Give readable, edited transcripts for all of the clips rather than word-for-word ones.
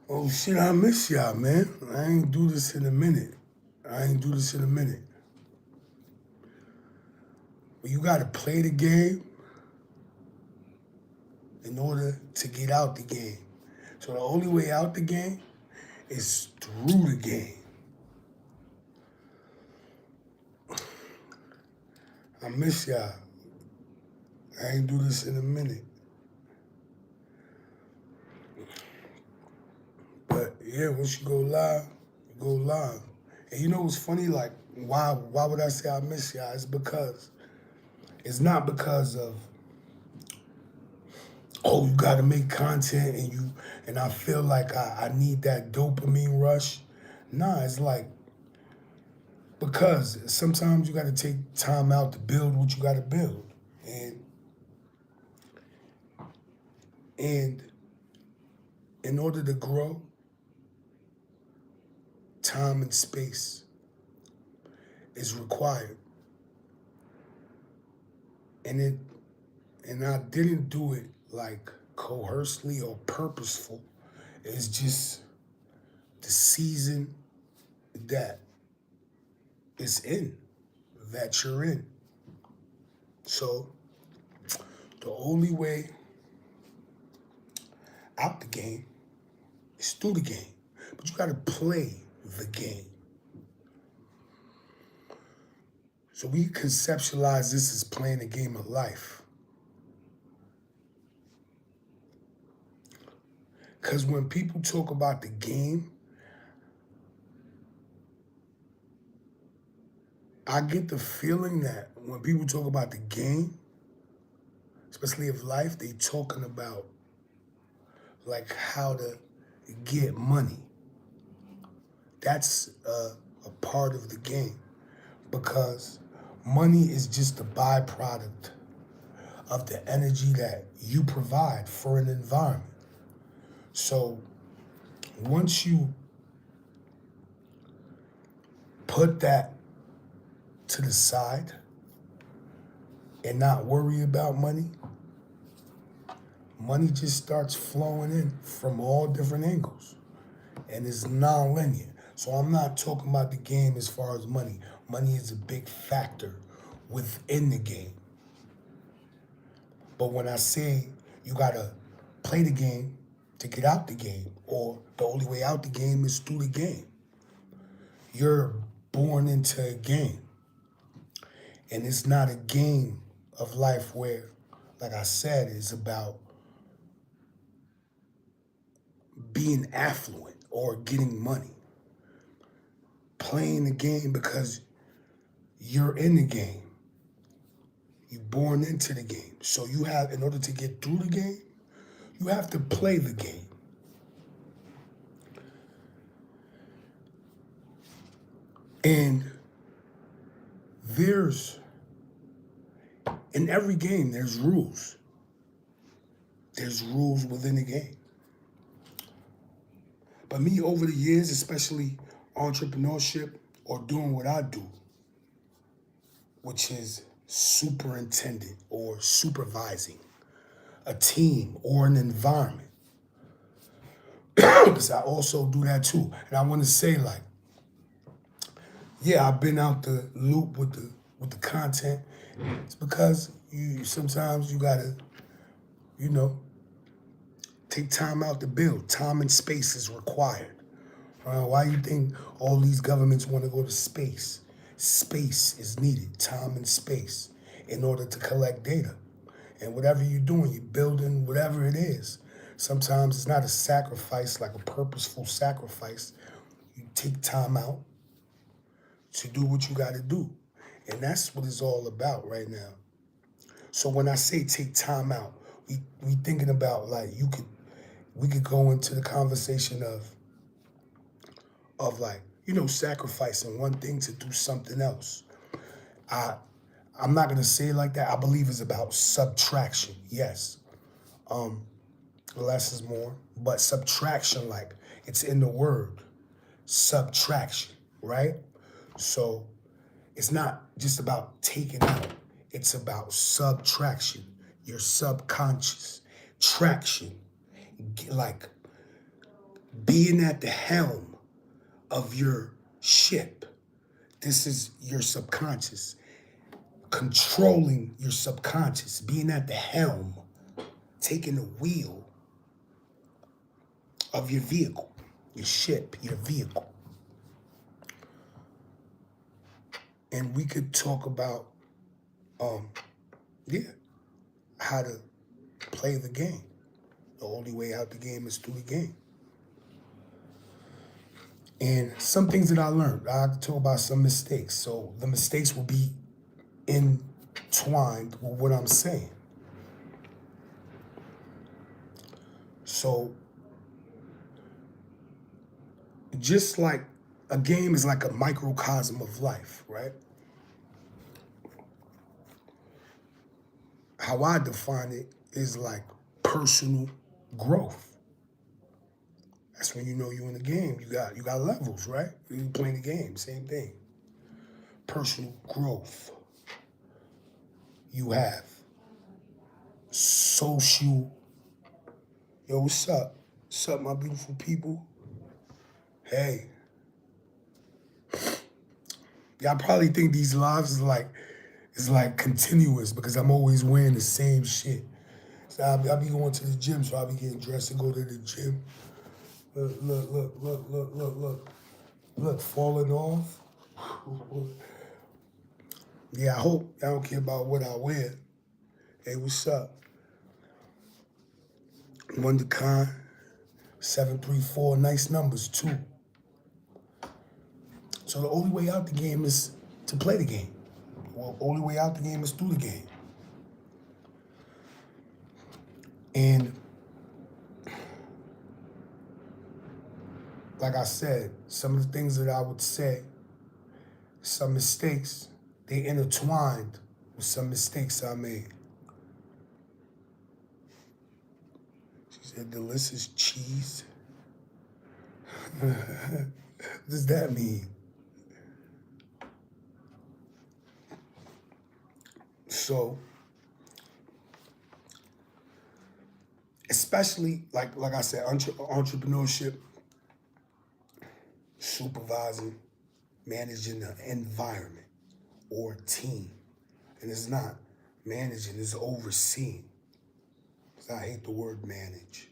Oh shit, I miss y'all, man. I ain't do this in a minute. I ain't do this in a minute. But you gotta play the game in order to get out the game. So the only way out the game is through the game. I miss y'all. I ain't do this in a minute. But yeah, once you go live. And you know what's funny? Like, why would I say I miss y'all? It's not because of, oh, you gotta make content and I feel like I need that dopamine rush. Nah, it's like because sometimes you gotta take time out to build what you gotta build. And and in order to grow, time and space is required. And it and I didn't do it like coercely or purposeful. It's just the season that it's in, that you're in. So the only way out the game is through the game. But you gotta play the game. So we conceptualize this as playing a game of life. Because when people talk about the game, I get the feeling that when people talk about the game, especially of life, they talking about like how to get money. That's a part of the game because money is just a byproduct of the energy that you provide for an environment. So once you put that to the side and not worry about money, money just starts flowing in from all different angles and it's non-linear. So I'm not talking about the game as far as money. Money is a big factor within the game. But when I say you gotta play the game to get out the game, or the only way out the game is through the game, you're born into a game. And it's not a game of life where, like I said, it's about being affluent or getting money. Playing the game because you're in the game. You're born into the game. So you have, in order to get through the game, you have to play the game. And there's, in every game, there's rules. There's rules within the game. But me, over the years, especially entrepreneurship or doing what I do, which is superintendent or supervising a team or an environment, because I also do that too. And I want to say, like, yeah, I've been out the loop with the content. It's because you sometimes you gotta, you know, take time out to build. Time and space is required. Why do you think all these governments want to go to space? Space is needed, time and space, in order to collect data. And whatever you're doing, you're building whatever it is. Sometimes it's not a sacrifice, like a purposeful sacrifice. You take time out to do what you got to do. And that's what it's all about right now. So when I say take time out, we thinking about like we could go into the conversation of like, sacrificing one thing to do something else. I I'm not gonna say it like that. I believe it's about subtraction. Yes, less is more, but subtraction, like it's in the word subtraction, right? So it's not just about taking out, it's about subtraction, your subconscious traction, like being at the helm of your ship. This is your subconscious. Controlling your subconscious, being at the helm, taking the wheel of your vehicle, your ship, your vehicle. And we could talk about, how to play the game. The only way out the game is through the game. And some things that I learned, I have to talk about some mistakes. So the mistakes will be entwined with what I'm saying. So just like a game is like a microcosm of life, right? How I define it is like personal growth. That's when you know you're in the game. You got levels, right? You playing the game, same thing. Personal growth. You have social. Yo, what's up? What's up, my beautiful people? Hey. Y'all probably think these lives is like continuous because I'm always wearing the same shit. So I be going to the gym, so I be getting dressed to go to the gym. Look, falling off. Yeah, I hope y'all don't care about what I wear. Hey, what's up? WonderCon, 734, nice numbers too. So the only way out the game is to play the game. Well, the only way out the game is through the game. And like I said, some of the things that I would say, some mistakes, they intertwined with some mistakes I made. She said, delicious cheese. What does that mean? So, especially like I said, entrepreneurship, supervising, managing the environment or team. And it's not managing, it's overseeing. Because I hate the word manage.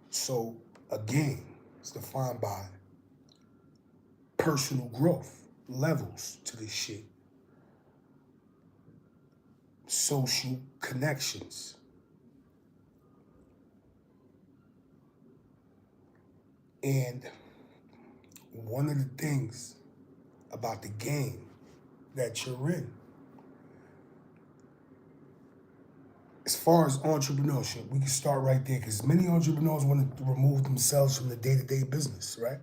So a game is defined by personal growth, levels to this shit. Social connections. And one of the things about the game that you're in, as far as entrepreneurship, we can start right there because many entrepreneurs want to remove themselves from the day-to-day business, right?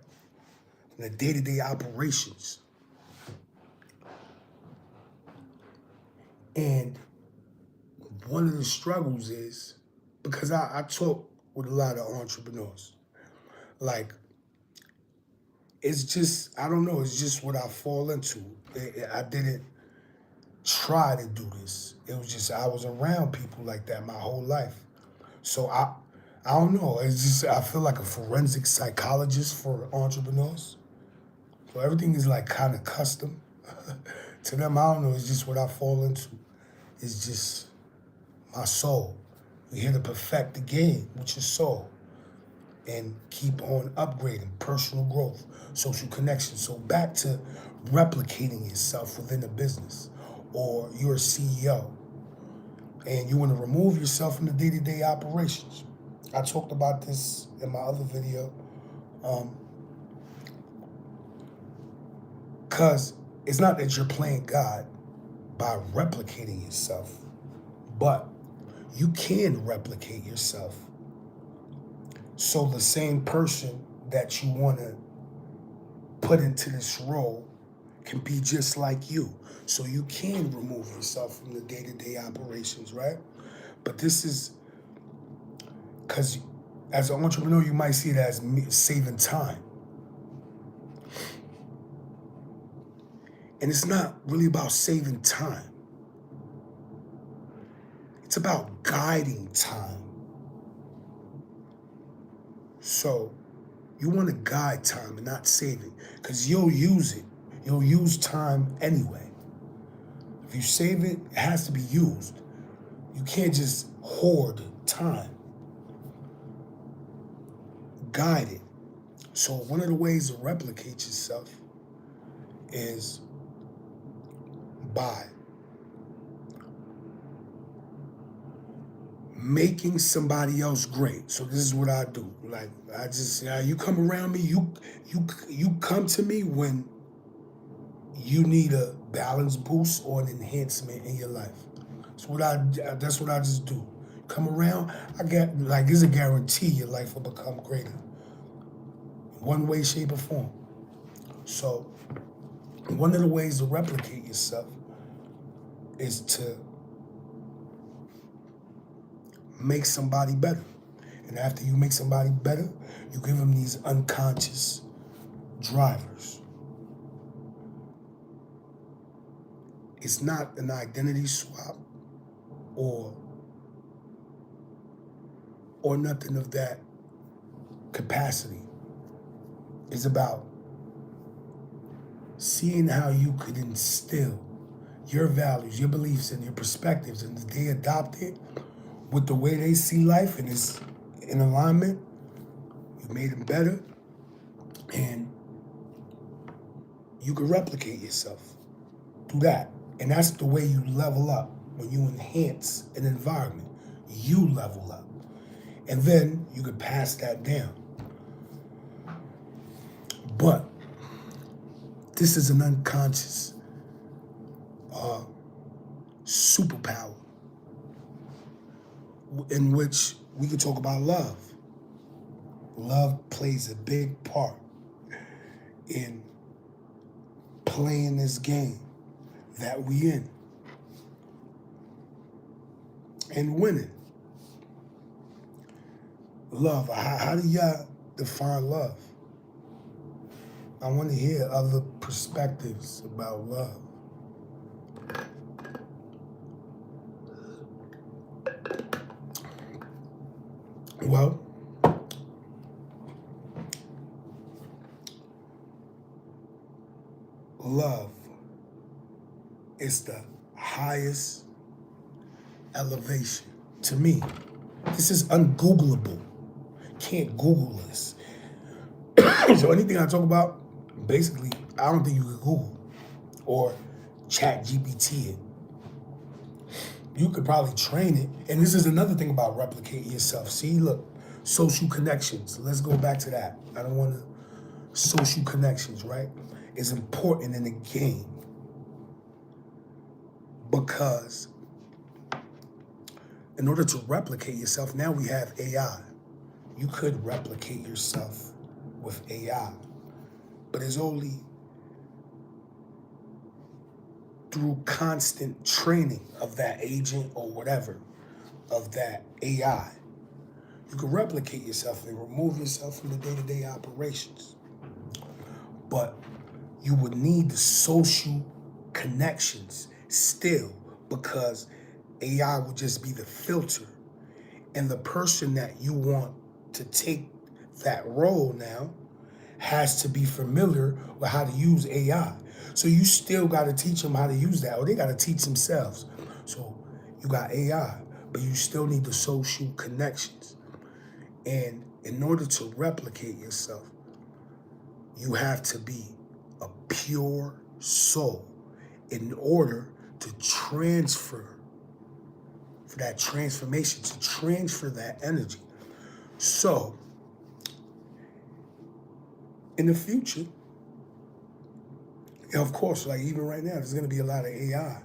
From the day-to-day operations. And one of the struggles is, because I talk with a lot of entrepreneurs, like, it's just, I don't know, it's just what I fall into. I didn't try to do this. It was just, I was around people like that my whole life. So I don't know, it's just, I feel like a forensic psychologist for entrepreneurs. So everything is like kind of custom to them. I don't know, it's just what I fall into. It's just my soul. We're here to perfect the game, which is soul. And keep on upgrading, personal growth, social connection. So back to replicating yourself within a business, or you're a CEO and you want to remove yourself from the day-to-day operations. I talked about this in my other video. Because it's not that you're playing God by replicating yourself, but you can replicate yourself. So the same person that you want to put into this role can be just like you. So you can remove yourself from the day-to-day operations, right? But this is because as an entrepreneur, you might see it as saving time. And it's not really about saving time. It's about guiding time. So you want to guide time and not save it, because you'll use it. You'll use time anyway. If you save it, it has to be used. You can't just hoard time. Guide it. So one of the ways to replicate yourself is by making somebody else great. So this is what I do. Like, I just, you come around me, you come to me when you need a balance boost or an enhancement in your life. That's what I just do. Come around, I get, like, it's a guarantee your life will become greater. One way, shape, or form. So one of the ways to replicate yourself is to make somebody better. And after you make somebody better, you give them these unconscious drivers. It's not an identity swap or nothing of that capacity. It's about seeing how you could instill your values, your beliefs, and your perspectives, and they adopt it with the way they see life and it's in alignment. You made them better, and you can replicate yourself through that. And that's the way you level up. When you enhance an environment, you level up. And then you can pass that down. But this is an unconscious superpower in which we can talk about love. Love plays a big part in playing this game that we in and winning. Love, how do y'all define love? I want to hear other perspectives about love. Well, love is the highest elevation to me. This is ungoogleable. Can't Google this. So anything I talk about, basically, I don't think you can Google or chat GPT it. You could probably train it. And this is another thing about replicating yourself. See, look, social connections. Let's go back to that. I don't want to, social connections, right? Is important in the game because in order to replicate yourself, now we have AI. You could replicate yourself with AI, but it's only through constant training of that agent or whatever, of that AI. You can replicate yourself and remove yourself from the day-to-day operations. But you would need the social connections still, because AI would just be the filter. And the person that you want to take that role now has to be familiar with how to use AI. So you still got to teach them how to use that, or they got to teach themselves. So you got AI, but you still need the social connections. And in order to replicate yourself, you have to be a pure soul in order to transfer, for that transformation, to transfer that energy. So, in the future, of course, like even right now, there's going to be a lot of AI,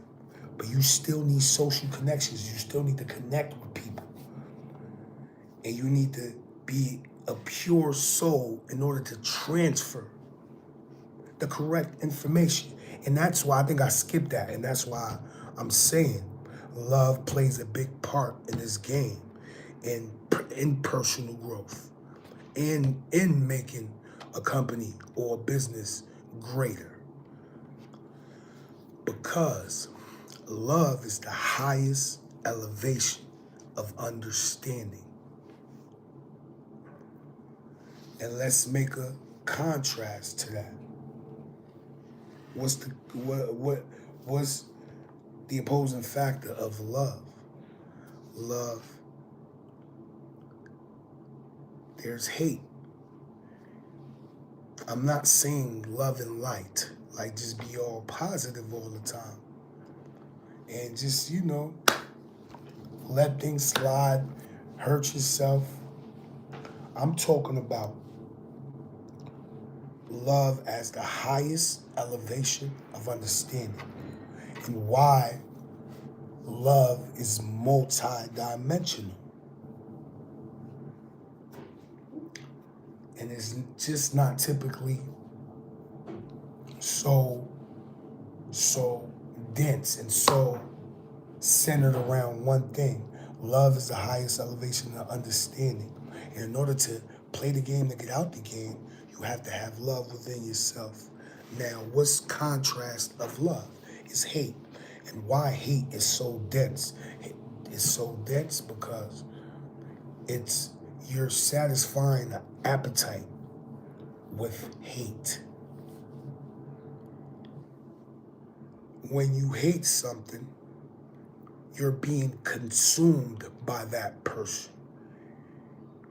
but you still need social connections. You still need to connect with people. And you need to be a pure soul in order to transfer the correct information. And that's why I think I skipped that. And that's why I'm saying love plays a big part in this game, in personal growth, and in making a company or a business greater. Because love is the highest elevation of understanding. And let's make a contrast to that. What's the opposing factor of love? Love. There's hate. I'm not saying love and light, like just be all positive all the time. And just, let things slide, hurt yourself. I'm talking about love as the highest elevation of understanding and why love is multi-dimensional. And it's just not typically so dense and so centered around one thing. Love is the highest elevation of understanding. And in order to play the game to get out the game, you have to have love within yourself. Now, what's contrast of love is hate. And why hate is so dense? It's so dense because you're satisfying the appetite with hate. When you hate something, you're being consumed by that person.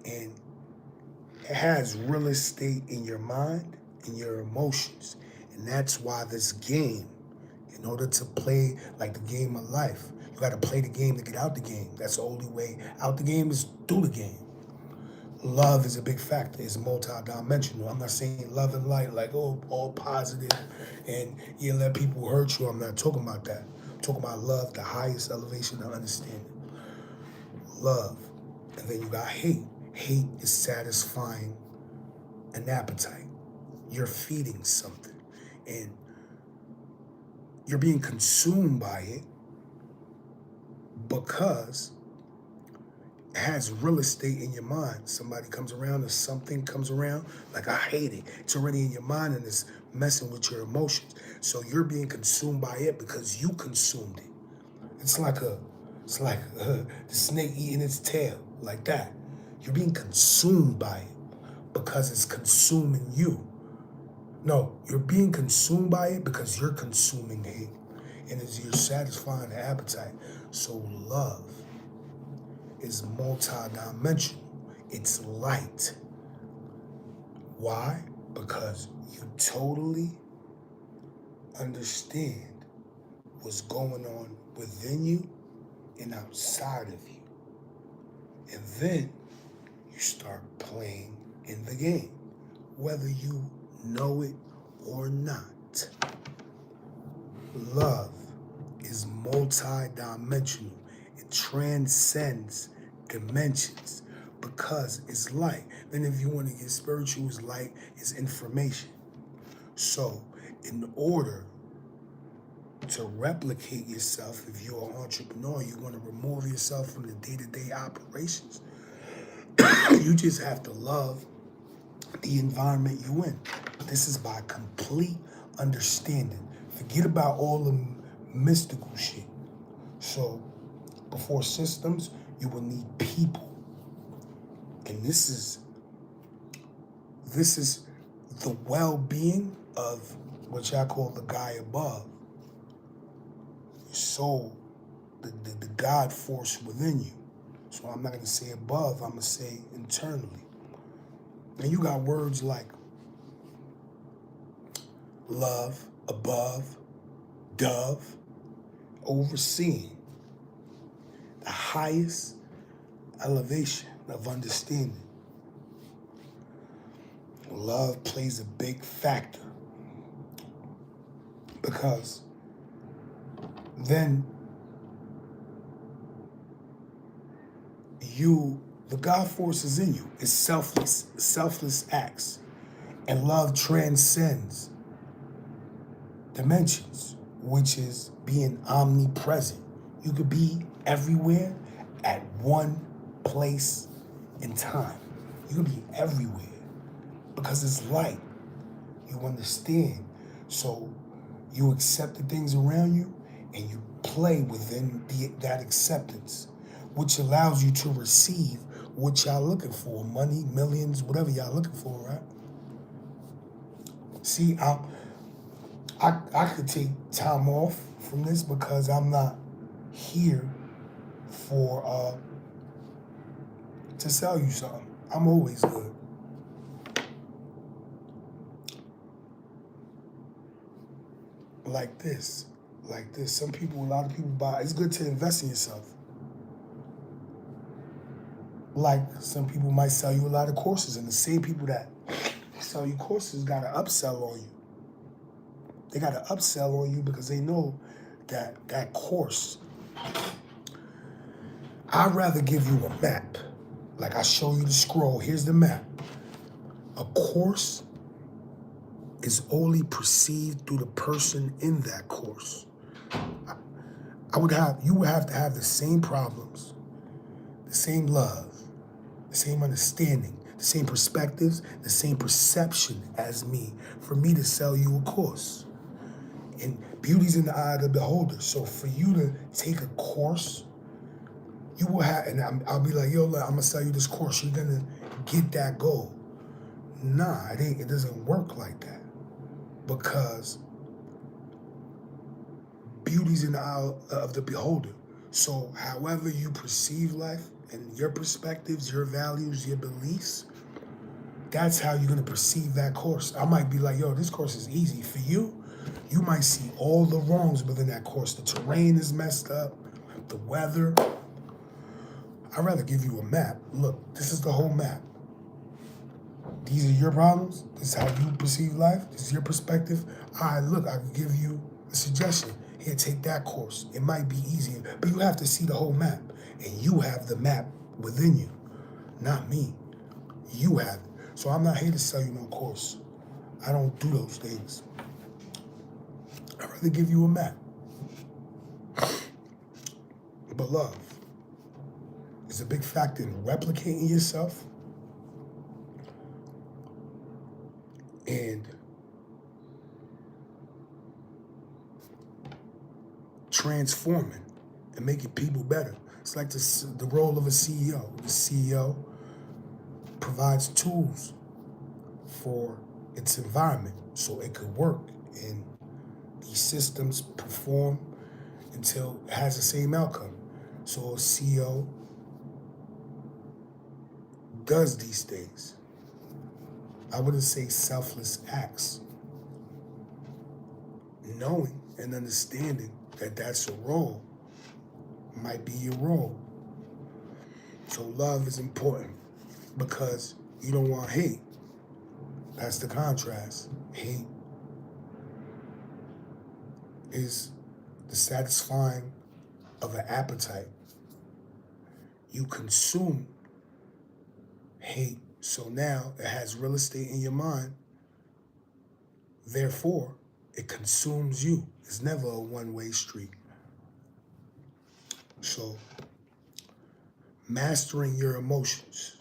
And it has real estate in your mind and your emotions. And that's why this game, in order to play like the game of life, you got to play the game to get out the game. That's the only way out the game is through the game. Love is a big factor. It's multi-dimensional. I'm not saying love and light like, all positive and you let people hurt you. I'm not talking about that. I'm talking about love, the highest elevation of understanding. Love. And then you got hate. Hate is satisfying an appetite. You're feeding something. And you're being consumed by it because it has real estate in your mind. Somebody comes around or something comes around, like I hate it. It's already in your mind and it's messing with your emotions. So you're being consumed by it because you consumed it. It's like the snake eating its tail, like that. You're being consumed by it because it's consuming you. No, you're being consumed by it because you're consuming it. And you're satisfying the appetite. So love is multi-dimensional. It's light. Why? Because you totally understand what's going on within you and outside of you. And then you start playing in the game, whether you know it or not. Love is multi-dimensional. It transcends dimensions because it's light. Then if you want to get spiritual, it's light, it's information. So in order to replicate yourself, if you're an entrepreneur, you want to remove yourself from the day-to-day operations. You just have to love the environment you're in. This is by complete understanding. Forget about all the mystical shit. So before systems, you will need people. And this is the well-being of what y'all call the guy above. Your soul, the God force within you. So I'm not going to say above, I'm going to say internally. And you got words like love, above, dove, overseeing. The highest elevation of understanding. Love plays a big factor because then the God force is in you. It's selfless acts. And love transcends dimensions, which is being omnipresent. You could be everywhere at one place in time. You could be everywhere because it's light. You understand. So you accept the things around you and you play within that acceptance, which allows you to receive what y'all looking for. Money, millions, whatever y'all looking for, right? See, I could take time off from this because I'm not here for to sell you something. I'm always good. Like this. Like this. Some people, a lot of people buy. It's good to invest in yourself. Like some people might sell you a lot of courses, and the same people that sell you courses got to upsell on you. They got to upsell on you because they know that course. I'd rather give you a map. Like I show you the scroll. Here's the map. A course is only perceived through the person in that course. You would have to have the same problems, the same love, the same understanding, the same perspectives, the same perception as me for me to sell you a course. And beauty's in the eye of the beholder. So for you to take a course, you will have, and I'll be like, yo, look, I'm gonna sell you this course. You're gonna get that goal. Nah, it doesn't work like that. Because beauty's in the eye of the beholder. So however you perceive life and your perspectives, your values, your beliefs, that's how you're gonna perceive that course. I might be like, yo, this course is easy. For you, you might see all the wrongs within that course. The terrain is messed up, the weather. I'd rather give you a map. Look, this is the whole map. These are your problems. This is how you perceive life. This is your perspective. All right, look, I can give you a suggestion. Here, take that course. It might be easier, but you have to see the whole map. And you have the map within you, not me. You have it. So I'm not here to sell you no course. I don't do those things. I'd rather give you a map. But love is a big factor in replicating yourself and transforming and making people better. It's like the role of a CEO. The CEO provides tools for its environment so it could work and these systems perform until it has the same outcome. So a CEO does these things. I wouldn't say selfless acts. Knowing and understanding that that's a role might be your role. So love is important because you don't want hate. That's the contrast. Hate is the satisfying of an appetite. You consume hate, so now it has real estate in your mind. Therefore, it consumes you. It's never a one-way street. So, mastering your emotions,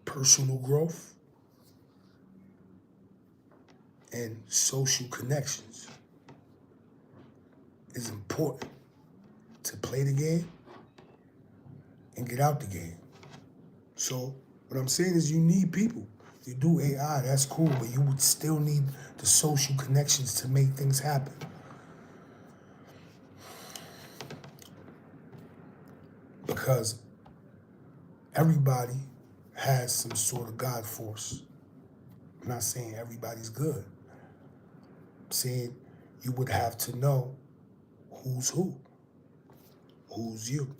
personal growth, and social connections is important to play the game and get out the game. So what I'm saying is you need people. You do AI, that's cool, but you would still need the social connections to make things happen. Because everybody has some sort of God force. I'm not saying everybody's good. I'm saying you would have to know who's who's you.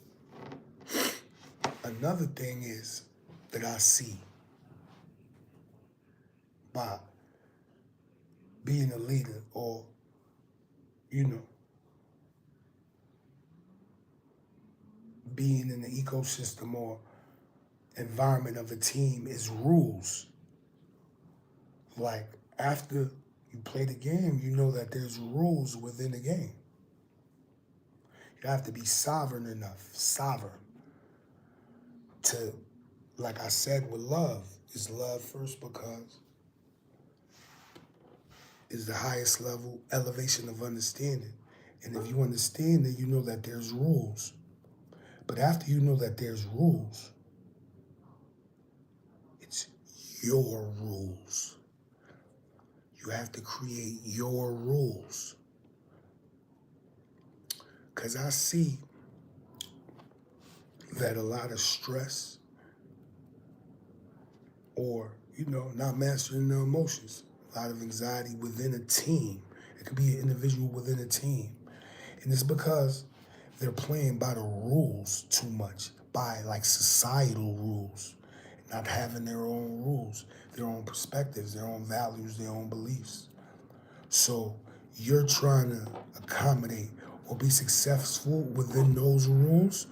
Another thing is that I see by being a leader or, being in the ecosystem or environment of a team is rules. Like after you play the game, you know that there's rules within the game. You have to be sovereign to, like I said with love, is love first because it's the highest level elevation of understanding. And if you understand it, you know that there's rules. But after you know that there's rules, it's your rules. You have to create your rules. Because I see that a lot of stress or, not mastering their emotions, a lot of anxiety within a team. It could be an individual within a team. And it's because they're playing by the rules too much, by like societal rules, not having their own rules, their own perspectives, their own values, their own beliefs. So you're trying to accommodate or be successful within those rules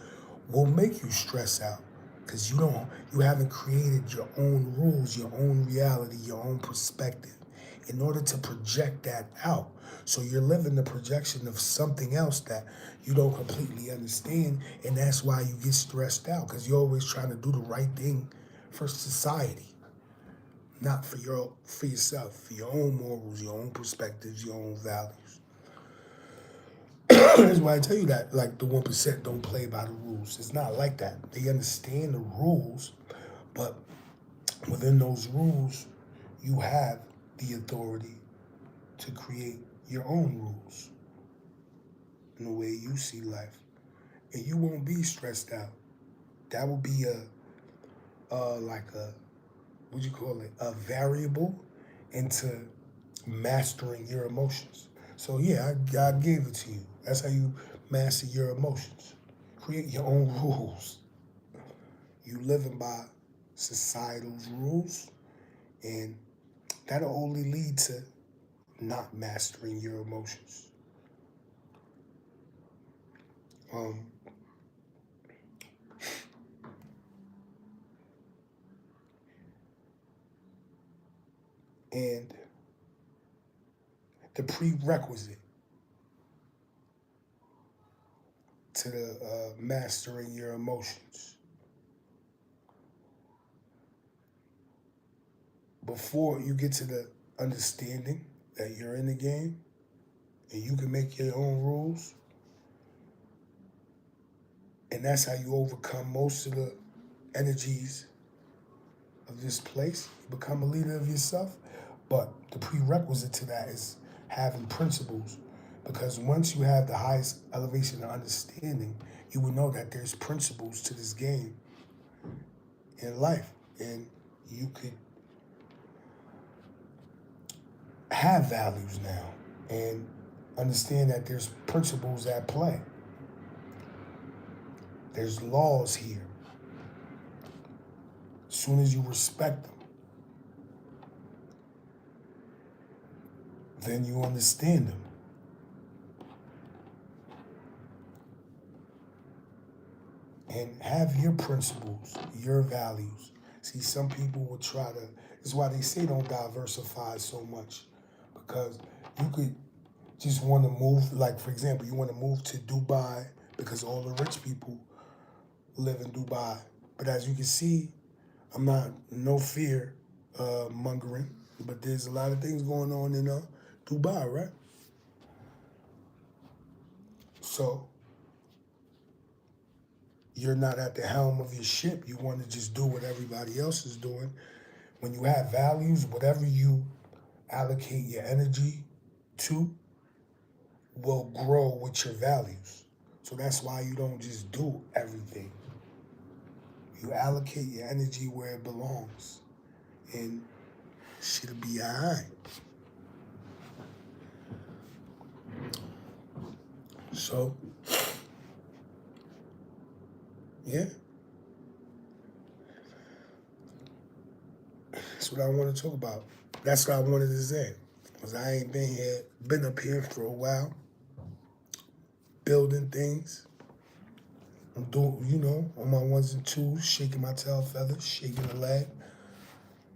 will make you stress out because you haven't created your own rules, your own reality, your own perspective in order to project that out. So you're living the projection of something else that you don't completely understand, and that's why you get stressed out because you're always trying to do the right thing for society, not for yourself, for your own morals, your own perspectives, your own values. That's why I tell you that, like, the 1% don't play by the rules. It's not like that. They understand the rules, but within those rules, you have the authority to create your own rules in the way you see life. And you won't be stressed out. That will be like a, what you call it, a variable into mastering your emotions. So yeah, God gave it to you. That's how you master your emotions. Create your own rules. You living by societal's rules, and that'll only lead to not mastering your emotions. Um, and the prerequisite to the mastering your emotions, before you get to the understanding that you're in the game and you can make your own rules, and that's how you overcome most of the energies of this place. You become a leader of yourself. But the prerequisite to that is having principles. Because once you have the highest elevation of understanding, you will know that there's principles to this game in life. And you could have values now and understand that there's principles at play. There's laws here. As soon as you respect them, then you understand them. And have your principles, your values. See, some people will try to, that's why they say don't diversify so much. Because you could just want to move, like, for example, you want to move to Dubai because all the rich people live in Dubai. But as you can see, I'm not, no fear mongering, but there's a lot of things going on in Dubai, right? So you're not at the helm of your ship. You want to just do what everybody else is doing. When you have values, whatever you allocate your energy to will grow with your values. So that's why you don't just do everything. You allocate your energy where it belongs, and shit'll be all right. So, yeah, that's what I want to talk about. That's what I wanted to say. Because I ain't been up here for a while, building things. I'm doing, on my ones and twos, shaking my tail feathers, shaking the leg.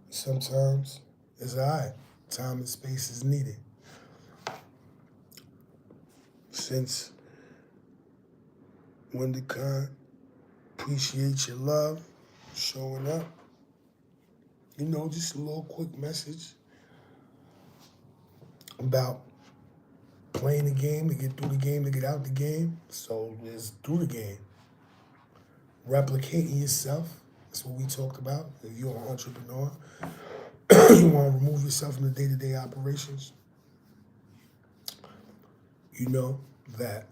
Sometimes it's all right. Time and space is needed. Since Wendy Khan, appreciate your love, showing up. Just a little quick message about playing the game to get through the game, to get out the game. So let's do the game. replicating yourself. That's what we talked about. If you're an entrepreneur, you want to remove yourself from the day-to-day operations. You know that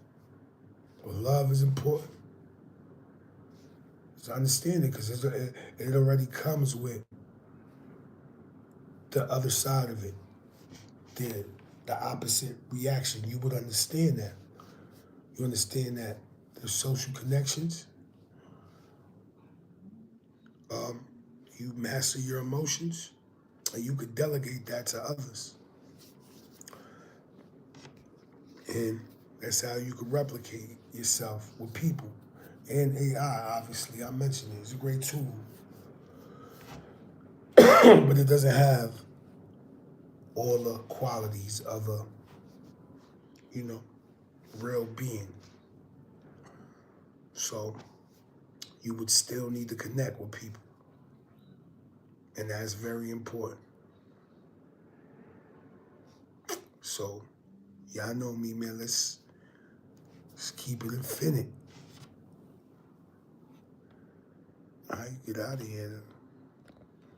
love is important. So understand it, because it already comes with the other side of it, the opposite reaction. You would understand that. You understand that there's social connections. You master your emotions, and you could delegate that to others. And that's how you could replicate yourself with people. And AI, obviously, I mentioned it. It's a great tool. But it doesn't have all the qualities of a, you know, real being. So you would still need to connect with people. And that's very important. So, y'all know me, man. Let's keep it infinite. All right, get out of here.